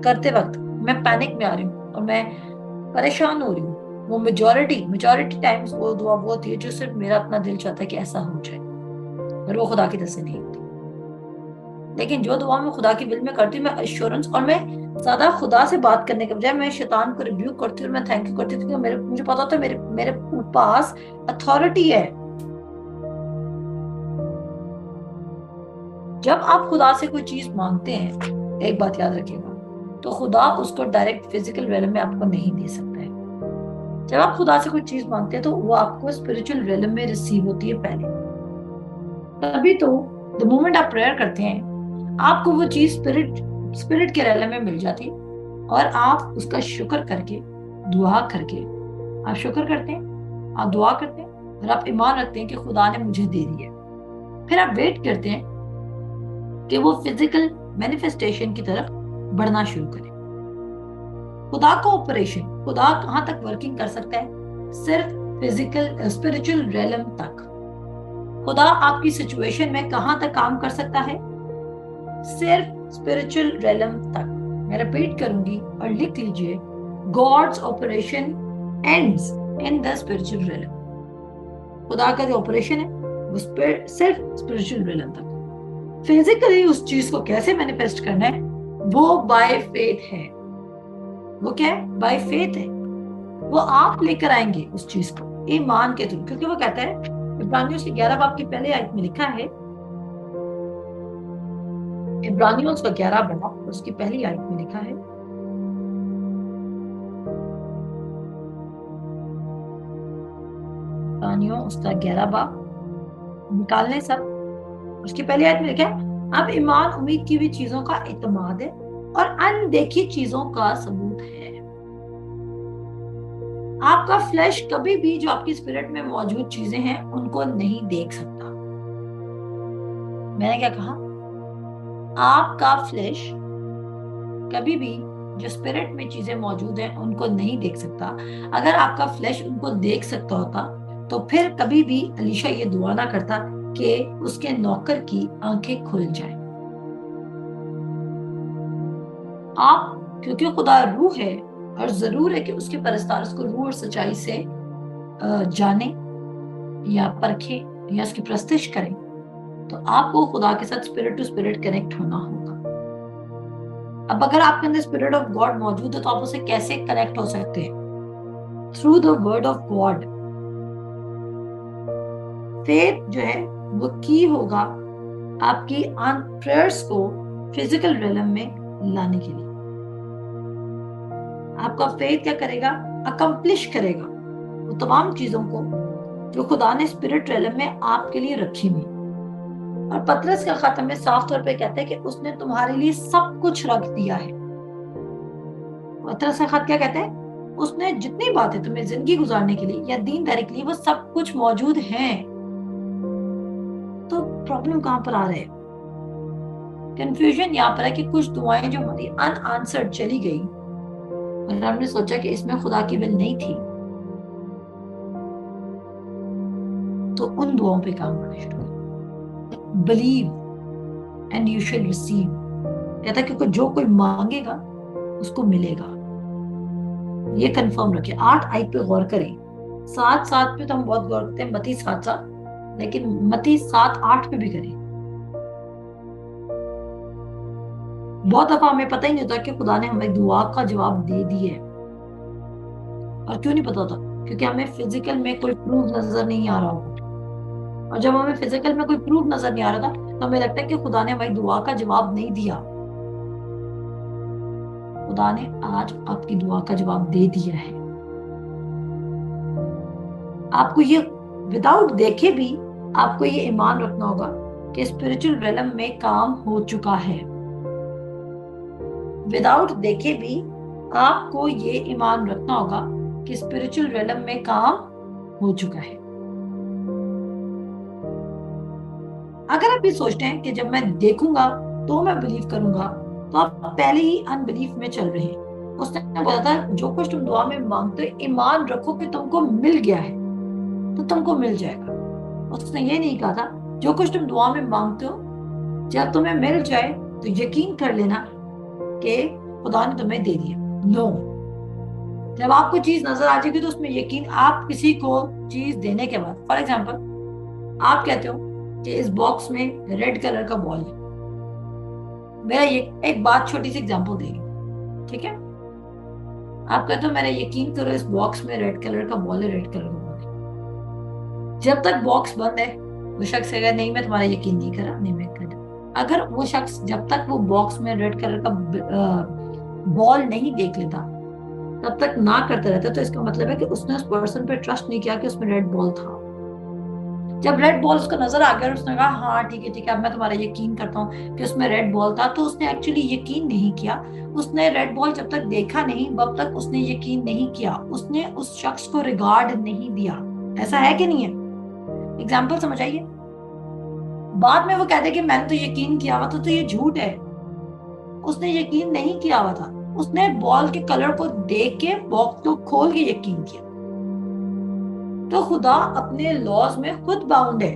करते वक्त मैं पैनिक में आ रही हूँ और मैं परेशान हो रही हूँ, वो मेजोरिटी टाइम्स वो दुआ वो होती है जो सिर्फ मेरा अपना दिल चाहता है कि ऐसा हो जाए, और वो खुदा की तरफ से नहीं होती। लेकिन जो दुआ मैं खुदा की विल में करती हूँ, मैं एश्योरेंस, और मैं ज्यादा खुदा से बात करने के बजाय मैं शैतान को रिब्यूक करती हूँ, मैं थैंक यू करती हूँ, क्योंकि मुझे पता होता है मेरे पास अथॉरिटी है। जब आप खुदा से कोई चीज मांगते हैं, एक बात याद रखिएगा, तो खुदा उसको डायरेक्ट फिजिकल रेलम में आपको नहीं दे सकता है। जब आप खुदा से कोई चीज मांगते हैं तो वो आपको स्पिरिचुअल रेलम में रिसीव होती है पहले, तभी तो द मोमेंट आप प्रेयर करते हैं आपको वो चीज स्पिरिट के रेलम में मिल जाती है, और आप उसका शुक्र करके, दुआ करके, आप शुक्र करते हैं, आप दुआ करते हैं और आप ईमान रखते हैं कि खुदा ने मुझे दे दिया। फिर आप वेट करते हैं कि वो फिजिकल मैनिफेस्टेशन की तरफ बढ़ना शुरू करे। खुदा का ऑपरेशन, खुदा कहां तक वर्किंग कर सकता है? सिर्फ फिजिकल स्पिरिचुअल रेलम तक। खुदा आपकी सिचुएशन में कहां तक काम कर सकता है? सिर्फ स्पिरिचुअल रेलम तक। मैं रिपीट करूंगी और लिख लीजिए, God's operation ends in the spiritual realm. खुदा का जो ऑपरेशन है वो सिर्फ स्पिरिचुअल रेलम तक। फिजिकली उस चीज को कैसे मैनिफेस्ट करना है, वो बाय फेथ है। वो क्या है? बाय फेथ है। वो आप लेकर आएंगे उस चीज को ईमान के थ्रू, क्योंकि वो कहता है, इब्रानियों की 11 बाब की पहले आयत में लिखा है, इब्रानियों का 11 बाब उसकी पहली आयत में लिखा है, इब्रानियों उसका 11 बाब निकालने सब, उसकी पहली आयत में लिखा है, अब ईमान उम्मीद की हुई चीजों का इत्मीनान है और अनदेखी चीजों का सबूत है। आपका फ्लैश कभी भी जो आपकी स्पिरिट में मौजूद चीजें हैं उनको नहीं देख सकता। मैंने क्या कहा? आपका फ्लैश कभी भी जो स्पिरिट में चीजें मौजूद हैं उनको नहीं देख सकता। अगर आपका फ्लैश उनको देख सकता होता तो फिर कभी भी अलीशा ये दुआ ना करता कि उसके नौकर की आंखें खुल जाए। आप, क्योंकि खुदा रूह है और जरूर है कि उसके परस्तार उसको रूह और सच्चाई से जाने या परखे या उसकी प्रस्तिश करें, तो आपको खुदा के साथ स्पिरिट टू स्पिरिट कनेक्ट होना होगा। अब अगर आपके अंदर स्पिरिट ऑफ गॉड मौजूद है तो आप उसे कैसे कनेक्ट हो सकते हैं? Through the word of God. Faith जो है वो की होगा आपकी प्रेयर्स को फिजिकल रिलम में लाने के लिए। आपका फेथ क्या करेगा? अकम्प्लिश करेगा वो तमाम चीजों को जो खुदा ने स्पिरिट रिलम में आपके लिए रखी हुई। और पतरस का खत में साफ तौर पे कहता है कि उसने तुम्हारे लिए सब कुछ रख दिया है। पतरस का खत क्या कहता है? उसने जितनी बातें तुम्हें जिंदगी गुजारने के लिए या दीनदारी के लिए वो सब कुछ मौजूद है। तो प्रॉब्लम कहां पर आ रहा है? कंफ्यूजन यहाँ पर है कि कुछ दुआएं जो हमारी अनआंसर्ड चली गई और हमने सोचा कि इसमें खुदा की विल नहीं थी, तो उन दुआओं पे काम करना शुरू करें। Believe and you shall receive. कहता है कि जो कोई मांगेगा उसको मिलेगा। ये कंफर्म रखिए। 8 आयत पे गौर करें। 7:7 पे तो हम बहुत गौर करते हैं, मत्ती 7:7, लेकिन मत्ती 7:8 पे भी करें। बहुत दफा हमें पता ही नहीं होता कि खुदा ने हमें दुआ का जवाब दे दिया है। और क्यों नहीं पता होता? क्योंकि हमें फिजिकल में कोई प्रूफ नजर नहीं आ रहा होगा। और जब हमें फिजिकल में कोई प्रूफ नजर नहीं आ रहा था तो हमें लगता है कि खुदा ने हमारी दुआ का जवाब नहीं दिया। खुदा ने आज आपकी दुआ का जवाब दे दिया है। आपको ये विदाउट देखे भी आपको ये ईमान रखना होगा कि स्पिरिचुअल रेलम में काम हो चुका है। विदाउट देखे भी आपको ये ईमान रखना होगा कि स्पिरिचुअल रेलम में काम हो चुका है। अगर आप ये सोचते हैं कि जब मैं देखूंगा तो मैं बिलीव करूंगा, तो आप पहले ही अनबिलीफ में चल रहे हैं। उसने बोला था जो कुछ तुम दुआ में मांगते हो ईमान रखो कि तुमको मिल गया है तो तुमको मिल जाएगा। उसने ये नहीं कहा था जो कुछ तुम दुआ में मांगते हो जब तुम्हें मिल जाए तो यकीन कर लेना कि खुदा ने तुम्हें दे दिया। नो, जब आपको चीज नजर आ जाएगी तो उसमें यकीन, आप किसी को चीज देने के बाद, फॉर एग्जाम्पल आप कहते हो कि इस बॉक्स में रेड कलर का बॉल है। मेरा ये एक बात छोटी सी एग्जांपल देगी, ठीक है? आप कहते हो मेरा यकीन करो इस बॉक्स में रेड कलर का बॉल है, रेड कलर का बॉल है। जब तक बॉक्स बंद है वो शख्स अगर नहीं, मैं तुम्हारा यकीन नहीं करा, नहीं मैं कर, अगर वो शख्स जब तक वो बॉक्स में रेड कलर का बॉल नहीं देख लेता तब तक ना करता रहता, तो इसका मतलब है कि उसने उस पर्सन पे ट्रस्ट नहीं किया कि उसमें रेड बॉल था। जब रेड बॉल उसको नजर आ गया और उसने कहा हाँ ठीक है अब मैं तुम्हारा यकीन करता हूँ कि उसमें रेड बॉल था, तो उसने एक्चुअली यकीन नहीं किया। उसने रेड बॉल जब तक देखा नहीं तब तक उसने यकीन नहीं किया, उसने उस शख्स को रिगार्ड नहीं दिया। ऐसा है कि नहीं है? एग्जाम्पल समझ आइए। बाद में वो कहते कि मैंने तो यकीन किया हुआ था, तो ये झूठ है। उसने यकीन नहीं किया हुआ था, उसने बॉल के कलर को देख के बॉक्स को खोल के यकीन किया। तो खुदा अपने लॉज में खुद बाउंड है।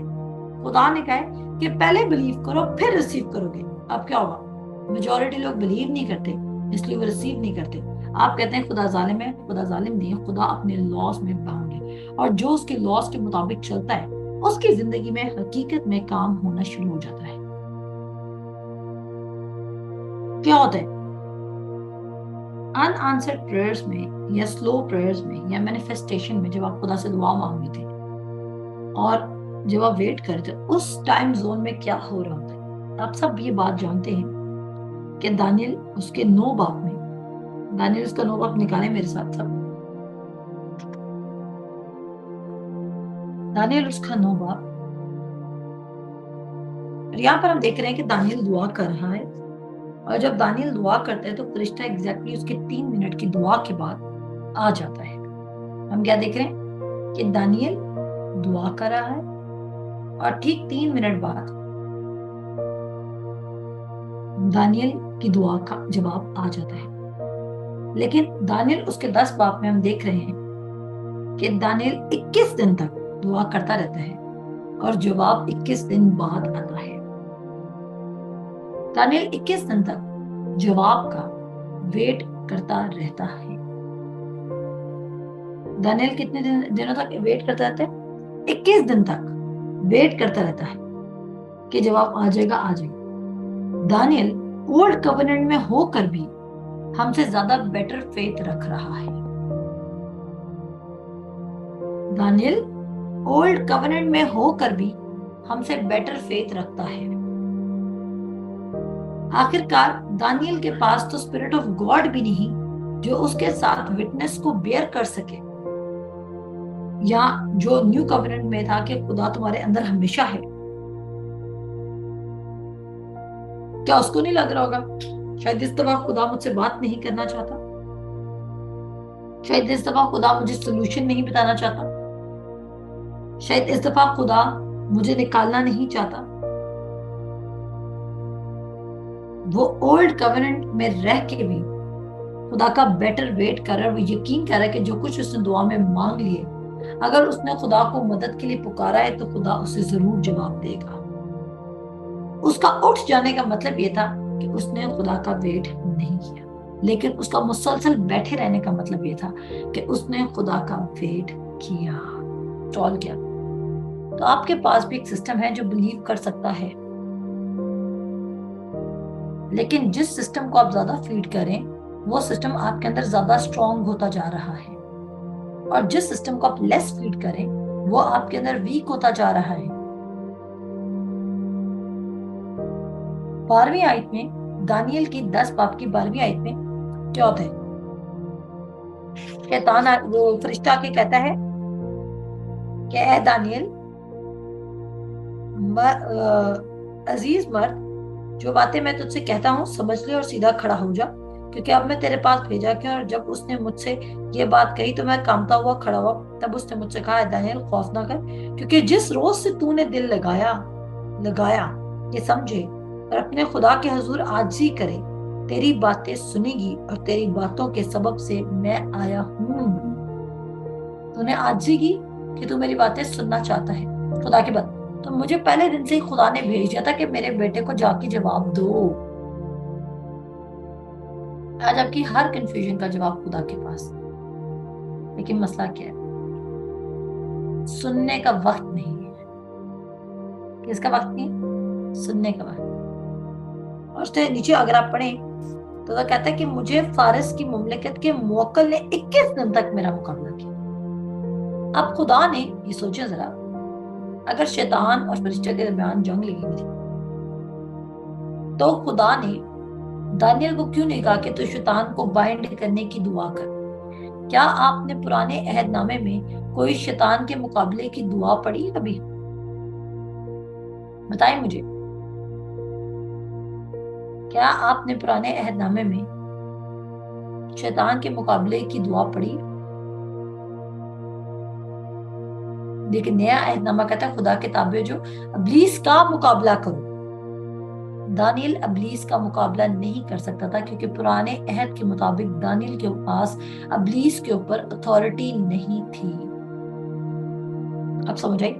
खुदा ने कहा है कि पहले बिलीव करो फिर रिसीव करोगे। अब क्या होगा? मेजोरिटी लोग बिलीव नहीं करते, इसलिए वो रिसीव नहीं करते। आप कहते हैं खुदा जालिम है, खुदा जालिम नहीं है, खुदा अपने लॉज में बाउंड है, और जो उसके लॉज के मुताबिक चलता है उसकी जिंदगी में हकीकत में काम होना शुरू हो जाता है। क्या होता है? अनआंसर्ड प्रेयर्स में या स्लो प्रेयर्स में या मैनिफेस्टेशन में, जब आप खुदा से दुआ मांग रहे थे और जब आप वेट कर रहे थे, उस टाइम जोन में क्या हो रहा होता है? आप सब ये बात जानते हैं कि दानियल उसके 9 बाप में, दानियल उसका 9 बाप निकाले मेरे साथ सब। दानियल उसका 9 बाप, यहाँ पर हम देख रहे हैं कि दानियल दुआ कर रहा है, और जब दानियल दुआ करता है तो फरिश्ता एग्जैक्टली उसके 3 मिनट की दुआ के बाद आ जाता है। हम क्या देख रहे हैं कि दानियल दुआ कर रहा है और ठीक 3 मिनट बाद दानियल की दुआ का जवाब आ जाता है। लेकिन दानियल उसके 10 बाप में हम देख रहे हैं कि दानियल 21 दिन तक दुआ करता रहता है और जवाब 21 दिन बाद आता है। दानियल 21 दिन तक जवाब का वेट करता रहता है। दानियल कितने दिनों तक वेट करता रहता है? 21 दिन तक वेट करता रहता है कि जवाब आ जाएगा आ जाएगा। दानियल ओल्ड कवेनेंट में होकर भी हमसे ज्यादा बेटर फेथ रख रहा है। दानियल ओल्ड कवेनेंट में होकर भी हमसे बेटर फेथ रखता है। आखिरकार दानियल के पास तो स्पिरिट ऑफ गॉड भी नहीं जो उसके साथ विटनेस को बेयर कर सके, या जो न्यू कवेनेंट में था कि खुदा तुम्हारे अंदर हमेशा है। क्या उसको नहीं लग रहा होगा शायद इस दफा खुदा मुझसे बात नहीं करना चाहता, शायद इस दफा खुदा मुझे सोल्यूशन नहीं बताना चाहता, शायद इस दफा खुदा मुझे निकालना नहीं चाहता। वो ओल्ड कवेनेंट में रह के भी खुदा का बेटर वेट कर रहा है। वो यकीन कर रहा है कि जो कुछ उसने दुआ में मांग लिए, अगर उसने खुदा को मदद के लिए पुकारा है तो खुदा उसे जरूर जवाब देगा। उसका उठ जाने का मतलब ये था कि उसने खुदा का वेट नहीं किया, लेकिन उसका मुसलसल बैठे रहने का मतलब ये था कि उसने खुदा का वेट किया, स्टॉल किया। तो आपके पास भी एक सिस्टम है जो बिलीव कर सकता है, लेकिन जिस सिस्टम को आप ज्यादा फीड करें वो सिस्टम आपके अंदर ज्यादा स्ट्रांग होता जा रहा है, और जिस सिस्टम को आप लेस फीड करें वो आपके अंदर वीक होता जा रहा है। 12वीं आयत में, दानियल की 10 बाप की 12वीं आयत में क्या होता है? शैतान वो फरिश्ता आके कहता है कि ए दानियल, अजीज मर्द, जो बातें मैं तुझसे कहता हूँ समझ ले और सीधा खड़ा हो जा, क्योंकि अब मैं तेरे पास भेजा क्यों? और जब उसने मुझसे ये बात कही तो मैं कांपता हुआ खड़ा हुआ। तब उसने मुझसे कहा, दानियल खौफ ना कर, क्योंकि जिस रोज से तूने दिल लगाया लगाया ये समझे और अपने खुदा के हुजूर आजिज़ी करे, तेरी बातें सुनेगी और तेरी बातों के सबब से मैं आया हूँ। तूने आजिज़ी की कि तू मेरी बातें सुनना चाहता है, खुदा की बात। तो मुझे पहले दिन से ही खुदा ने भेज दिया था कि मेरे बेटे को जाके जवाब दो। आज आपकी हर कंफ्यूजन का जवाब खुदा के पास, लेकिन मसला क्या है? सुनने का वक्त नहीं है। किसका वक्त नहीं? सुनने का वक्त। और उसके नीचे अगर आप पढ़ें तो वो कहता है कि मुझे फारिस की मुमलिकत के मुवक्किल ने 21 दिन तक मेरा मुकाबला किया। अब खुदा ने, ये सोचे जरा, अगर शैतान और फरिश्ते के दरमियान जंग लगी थी तो खुदा ने दानियल को क्यों नहीं कहा कि तू शैतान को बाइंड करने की दुआ कर? क्या आपने पुराने अहदनामे में कोई शैतान के मुकाबले की दुआ पढ़ी कभी? बताएं मुझे, क्या आपने पुराने अहदनामे में शैतान के मुकाबले की दुआ पढ़ी? लेकिन नया अहदनामा कहता है खुदा के ताबे जो अबलीस का मुकाबला करो। दानियल अबलीस का मुकाबला नहीं कर सकता था क्योंकि पुराने अहद के मुताबिक दानियल के पास अबलीस के ऊपर अथॉरिटी नहीं थी। अब समझ आई?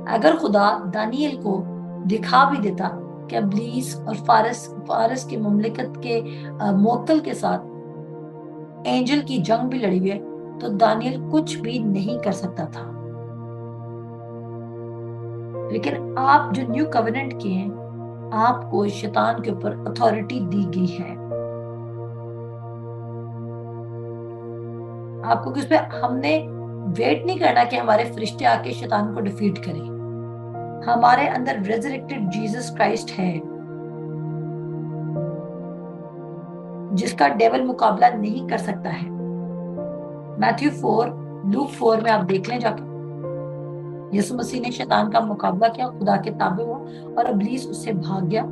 अगर खुदा दानियल को दिखा भी देता कि अबलीस और फारस की मुमलिकत के मोतल के साथ एंजल की जंग भी लड़ी हुई है, तो दानियल कुछ भी नहीं कर सकता था। लेकिन आप जो न्यू कवेनेंट के हैं, आपको शैतान के ऊपर अथॉरिटी दी गई है। आपको किस पे, हमने वेट नहीं करना कि हमारे फरिश्ते आके शैतान को डिफीट करें। हमारे अंदर रेजरेक्टेड जीसस क्राइस्ट है जिसका डेविल मुकाबला नहीं कर सकता है। मैथ्यू 4, लूक 4 में आप देख लें जाकर, यीशु मसीह ने शैतान का मुकाबला किया, खुदा के ताबे हुआ और इब्लीस उससे भाग गया।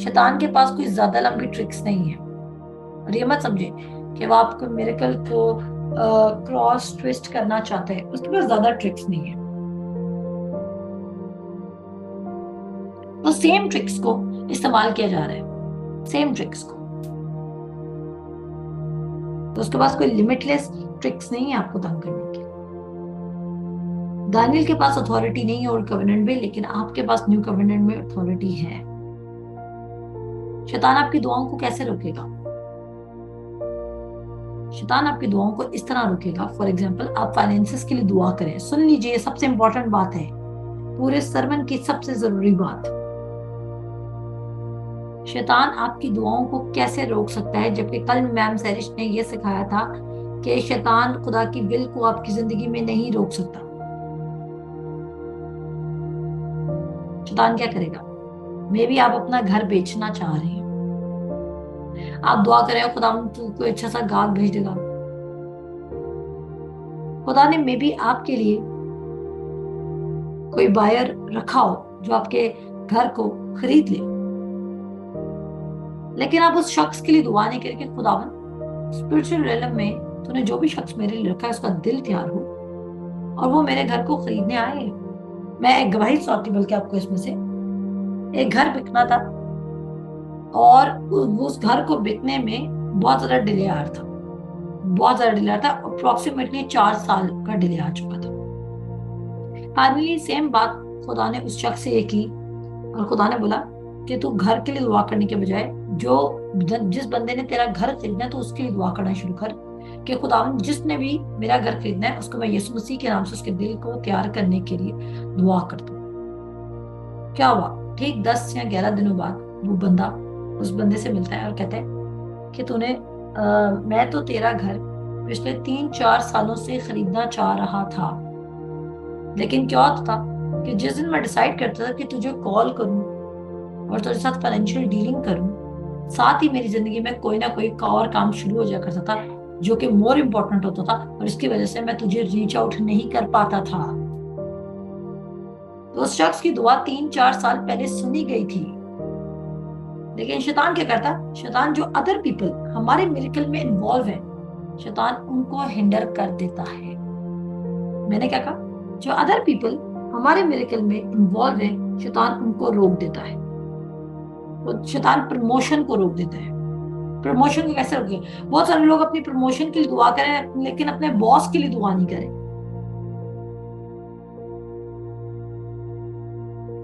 शैतान के पास कोई ज्यादा लंबी ट्रिक्स नहीं है, और ये मत समझे कि वो आपको मिरेकल को क्रॉस ट्विस्ट करना चाहते हैं। उसके पास ज्यादा ट्रिक्स नहीं है। तो सेम ट्रिक्स को इस्तेमाल किया जा रहा है, सेम ट्रिक्स को। तो उसके पास कोई लिमिटलेस ट्रिक्स नहीं है आपको तंग करने की। दानियल के पास अथॉरिटी नहीं है ओल्ड कवेनेंट में, लेकिन आपके पास न्यू कवेनेंट में अथॉरिटी है। शैतान आपकी दुआओं को कैसे रोकेगा? शैतान आपकी दुआओं को इस तरह रोकेगा, फॉर एग्जाम्पल आप फाइनेंसेस के लिए दुआ करें। सुन लीजिए, सबसे इंपॉर्टेंट बात है, पूरे सरमन की सबसे जरूरी बात। शैतान आपकी दुआओं को कैसे रोक सकता है? जबकि कल मैम सैरिश ने यह सिखाया था कि शैतान खुदा की विल को आपकी जिंदगी में नहीं रोक सकता। शैतान क्या करेगा? मे भी आप अपना घर बेचना चाह रहे हैं, आप दुआ कर रहे हो खुदा तू कोई अच्छा सा गाहक भेज देगा। खुदा ने मे भी आपके लिए कोई बायर रखा हो जो आपके घर को खरीद ले, लेकिन आप उस शख्स के लिए दुआ नहीं करके खुदावन स्पिरिचुअल रेलम में तूने जो भी शख्स मेरे लिए रखा है उसका दिल तैयार हो और वो मेरे घर को खरीदने आए। मैं एक गवाही सौंपती बल्कि आपको इसमें से, एक घर बिकना था और उस घर को बिकने में बहुत ज्यादा डिले आ रहा था, बहुत ज्यादा डिले आ रहा था। अप्रोक्सीमेटली 4 साल का डिले आ चुका था। फाइनली सेम बात खुदा ने उस शख्स से ये की और खुदा ने बोला कि तू घर के लिए दुआ करने के बजाय जिस बंदे ने तेरा घर खरीदना है तो उसके लिए दुआ करना शुरू कर कि खुदावन जिसने भी मेरा घर खरीदना है उसको मैं यीशु मसीह के नाम से उसके दिल को तैयार करने के लिए दुआ कर दूं। क्या हुआ? ठीक 10 या 11 दिनों बाद वो बंदा उस बंदे से मिलता है और कहता है कि तूने मैं तो तेरा घर पिछले 3-4 सालों से खरीदना चाह रहा था, लेकिन क्या होता था कि जिस दिन मैं डिसाइड करता था कि तुझे कॉल करूं और तेरे साथ फाइनेंशियल डीलिंग करूं, साथ ही मेरी जिंदगी में कोई ना कोई और काम शुरू हो जाया करता था जो कि मोर इम्पोर्टेंट होता था, और इसकी वजह से मैं तुझे रीच आउट नहीं कर पाता था। तो उस शख्स की दुआ 3-4 साल पहले सुनी गई थी। लेकिन शैतान क्या करता? शैतान जो अदर पीपल हमारे मिरेकल में इन्वॉल्व है, शैतान उनको हिंडर कर देता है। मैंने क्या कहा? जो अदर पीपल हमारे मिरेकल में इन्वॉल्व है, शैतान उनको रोक देता है। तो शैतान प्रमोशन को रोक देता है। प्रमोशन को कैसे रोके? बहुत सारे लोग अपनी प्रमोशन के लिए दुआ करें लेकिन अपने बॉस के लिए दुआ नहीं करें।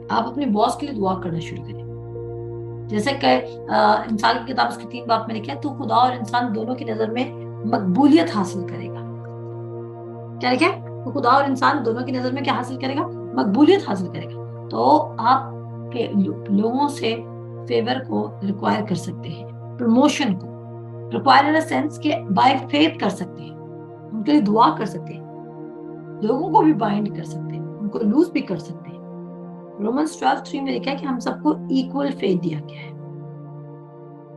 आप अपने बॉस के लिए दुआ करना शुरू करें। जैसे कि इंसान की किताब उसकी 3 बात में लिखा है, तो खुदा और इंसान दोनों की नजर में मकबूलियत हासिल करेगा। क्या लिखा है? तो खुदा और इंसान दोनों की नजर में क्या हासिल करेगा? मकबूलियत हासिल करेगा। तो आप लोगों से फेवर को रिक्वायर कर सकते हैं, प्रमोशन को रिक्वायर इन सेंस के बाय फेथ कर सकते हैं, उनके लिए दुआ कर सकते हैं, लोगों को भी बाइंड कर सकते हैं, उनको लूज भी कर सकते हैं। रोमन्स 12:3 में लिखा है कि हम सबको इक्वल फेथ दिया गया है।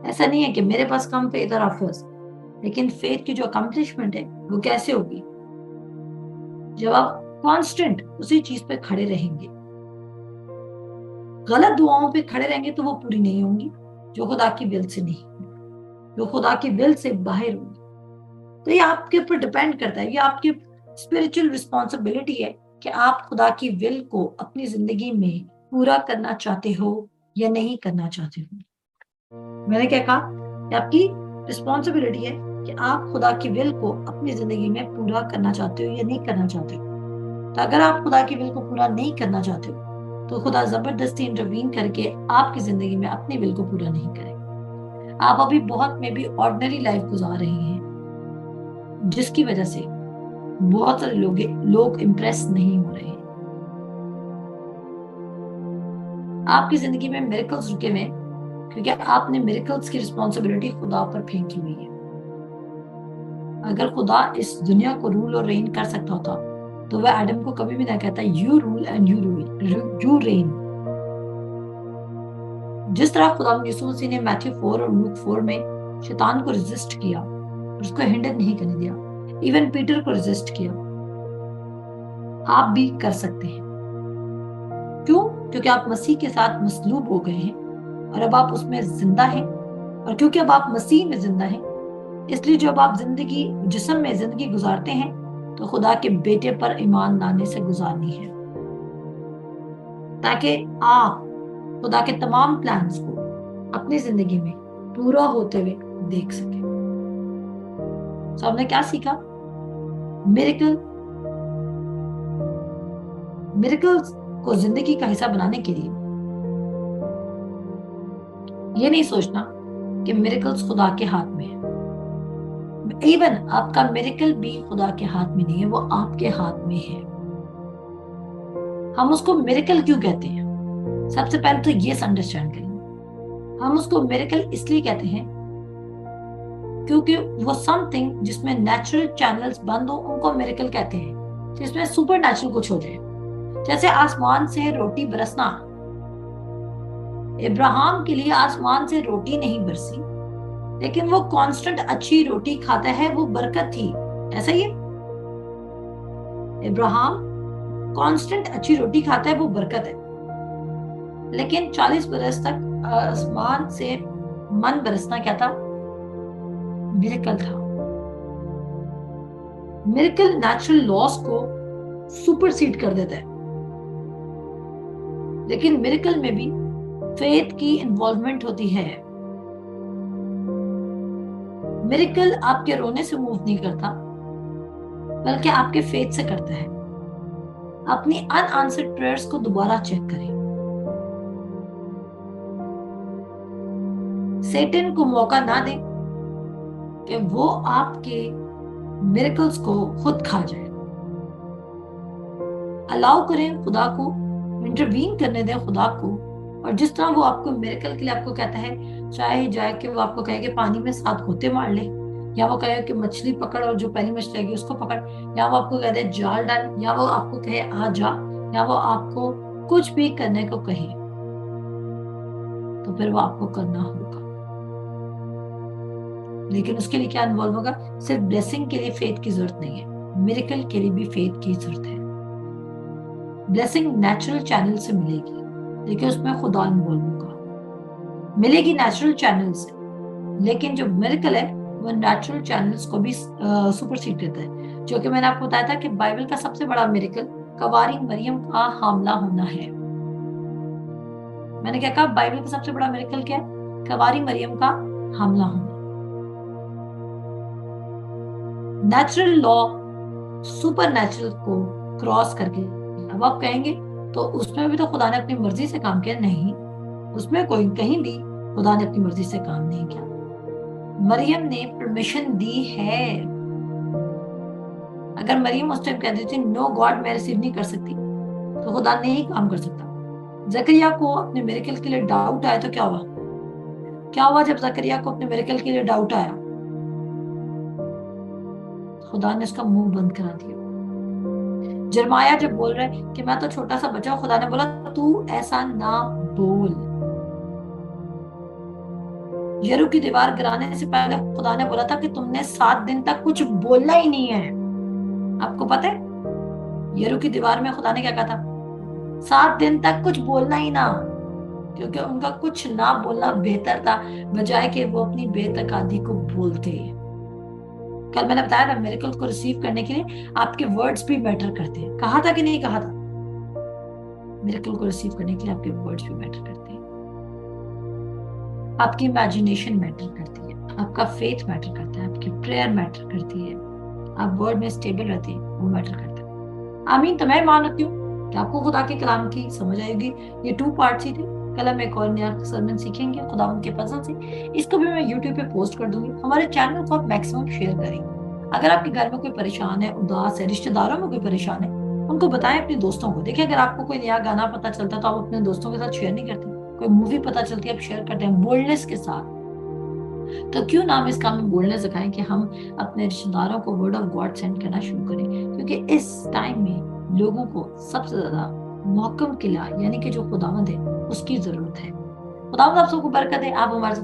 ऐसा नहीं है कि मेरे पास कम फेथ और आप फर्स्ट, लेकिन फेथ की जो अकम्पलिशमेंट है वो कैसे होगी? जब आप कांस्टेंट उसी चीज पे खड़े रहेंगे। गलत दुआओं पे खड़े रहेंगे तो वो पूरी नहीं होंगी, जो खुदा की विल से नहीं, जो खुदा की विल से बाहर होंगी। तो ये आपके ऊपर डिपेंड करता है, ये आपकी स्पिरिचुअल रिस्पॉन्सिबिलिटी है कि आप खुदा की विल को अपनी जिंदगी में पूरा करना चाहते हो या नहीं करना चाहते हो। मैंने क्या कहा कि आपकी रिस्पॉन्सिबिलिटी है कि आप खुदा की विल को अपनी जिंदगी में पूरा करना चाहते हो या नहीं करना चाहते हो। तो अगर आप खुदा की विल को पूरा नहीं करना चाहते हो तो खुदा जबरदस्ती इंटरवीन करके आपकी जिंदगी में अपनी विल को पूरा नहीं करेगा। आप अभी बहुत में भी ऑर्डिनरी लाइफ गुजार रहे हैं, जिसकी वजह से बहुत सारे लोग इंप्रेस नहीं हो रहे हैं। आपकी जिंदगी में मिरेकल्स रुके हुए क्योंकि आपने मिरेकल्स की रिस्पॉन्सिबिलिटी खुदा पर फेंकी हुई है। अगर खुदा इस दुनिया को रूल और रेन कर सकता होता तो वह एडम को कभी भी ना कहता you rule and you rain. जिस तरह खुदा यीशु मसीह ने मैथ्यू 4 और लूक 4 में शैतान को रेजिस्ट किया, उसको हिंडर नहीं करने दिया, इवन पीटर को रेजिस्ट किया, आप भी कर सकते हैं। क्यों? क्योंकि आप मसीह के साथ मसलूब हो गए हैं और अब आप उसमें जिंदा हैं। और क्योंकि अब आप मसीह में जिंदा हैं, इसलिए जब आप जिस्म में जिंदगी गुजारते हैं तो खुदा के बेटे पर ईमान लाने से गुजारनी है, ताकि आप खुदा के तमाम प्लान्स को अपनी जिंदगी में पूरा होते हुए देख सके। तो हमने क्या सीखा? मिरेकल्स को जिंदगी का हिस्सा बनाने के लिए ये नहीं सोचना कि मिरेकल्स खुदा के हाथ में है। इवन आपका मिरेकल भी खुदा के हाथ में नहीं है, वो आपके हाथ में है। हम उसको मिरेकल क्यों कहते हैं? सबसे पहले तो ये अंडरस्टैंड करेंगे। हम उसको मिरेकल इसलिए कहते हैं क्योंकि वो समथिंग जिसमें नेचुरल चैनल्स बंद हो उनको मिरेकल कहते हैं, जिसमें सुपर नेचुरल कुछ हो जाए। जैसे आसमान से रोटी बरसना, इब्राहिम के लिए आसमान से रोटी नहीं बरसी, लेकिन वो कांस्टेंट अच्छी रोटी खाता है, वो बरकत थी। ऐसा ही है, इब्राहिम कांस्टेंट अच्छी रोटी खाता है, वो बरकत है। लेकिन 40 बरस तक आसमान से मन बरसना क्या था? मिरेकल था। मिरेकल नेचुरल लॉस को सुपरसीड कर देता है, लेकिन मिरेकल में भी फेथ की इन्वॉल्वमेंट होती है। मिरेकल आपके रोने से मूव नहीं करता, बल्कि आपके फेथ से करता है। अपनी अनआंसर्ड प्रेयर्स को दोबारा चेक करें। सेटन को मौका ना दें कि वो आपके मिरेकल्स को खुद खा जाए। अलाउ करें खुदा को, इंटरवीन करने दें खुदा को। और जिस तरह वो आपको मिरेकल के लिए आपको कहता है, चाहे जाए कि वो आपको कहे कि पानी में 7 गोते मार ले, या वो कहे कि मछली पकड़ और जो पहली मछली आएगी उसको पकड़, या वो आपको कह दे जाल डाल, या वो आपको कहे आ जा, या वो आपको कुछ भी करने को कहे, तो फिर वो आपको करना होगा। लेकिन उसके लिए क्या इन्वॉल्व होगा? सिर्फ ब्लेसिंग के लिए फेथ की जरूरत नहीं है, मिरेकल के लिए भी फेथ की जरूरत है। ब्लेसिंग नेचुरल चैनल से मिलेगी, लेकिन उसमें खुदा इन्वॉल्व होगा। मिलेगी नेचुरल चैनल से, लेकिन जो मिरेकल है वो नेचुरल चैनल्स को भी सुपरसीड करता है। जो कि मैंने आपको बताया था कि बाइबल का सबसे बड़ा मिरेकल कवारी मरियम का हामला होना है। मैंने क्या कहा? बाइबल का सबसे बड़ा मिरेकल क्या है? कवारी मरियम का हमला होना। नेचुरल लॉ सुपर नेचुरल को क्रॉस करके, अब आप कहेंगे तो उसमें भी तो खुदा ने अपनी मर्जी से काम किया। नहीं, उसमें कोई कहीं भी खुदा ने अपनी मर्जी से काम नहीं किया। मरियम ने परमिशन दी है। अगर मरियम उस टाइम कह देती नो गॉड मैं रिसीव नहीं कर सकती, तो खुदा नहीं काम कर सकता। जकरिया को अपने मिरेकल के लिए डाउट आया तो क्या हुआ? क्या हुआ जब जकरिया को अपने मिरेकल के लिए डाउट आया? खुदा ने उसका मुंह बंद करा दिया। जरमाया जब बोल रहे कि मैं तो छोटा सा बच्चा हूं, खुदा ने बोला तू ऐसा ना बोल। यरू की दीवार गिराने से पहले खुदा ने बोला था कि तुमने 7 दिन तक कुछ बोलना ही नहीं है। आपको पता है यरू की दीवार में खुदा ने क्या कहा था? 7 दिन तक कुछ बोलना ही ना, क्योंकि उनका कुछ ना बोलना बेहतर था, बजाय कि वो अपनी बेतकादी को बोलते। कल मैंने बताया था, मिरेकल को रिसीव करने के लिए आपके वर्ड्स भी मैटर करते हैं। कहा था कि नहीं कहा था? मिरेकल को रिसीव करने के लिए आपके वर्ड्स भी मैटर करते हैं, आपकी इमेजिनेशन मैटर करती है, आपका फेथ मैटर करता है, आपकी प्रेयर मैटर करती है, आप वर्ड में स्टेबल रहते हैं, वो मैटर करता है। आमीन। तो मैं मानती हूँ कि आपको खुदा के कलाम की समझ आएगी। ये 2 पार्ट्स ही थे। कल हम एक और नया सरमन सीखेंगे खुदा के फजल से। इसको भी मैं यूट्यूब पे पोस्ट कर दूंगी। हमारे चैनल को आप मैक्सिमम शेयर करें। अगर आपके घर में कोई परेशान है, उदास है, रिश्तेदारों में कोई परेशान है, उनको बताएं, अपने दोस्तों को। देखिए, अगर आपको कोई नया गाना पता चलता है तो आप अपने दोस्तों के साथ शेयर नहीं करते? कोई मूवी पता चलती है आप शेयर करते हैं बोल्डनेस के साथ। तो क्यों ना हम इस काम में बोलने सिखाएं कि हम अपने रिश्तेदारों को वर्ड ऑफ गॉड सेंड करना शुरू करें, क्योंकि इस टाइम में लोगों को सबसे ज्यादा मोहकम किला यानी कि जो खुदावंद है उसकी जरूरत है। खुदावंद आप सबको बरकत है। आप हमारे साथ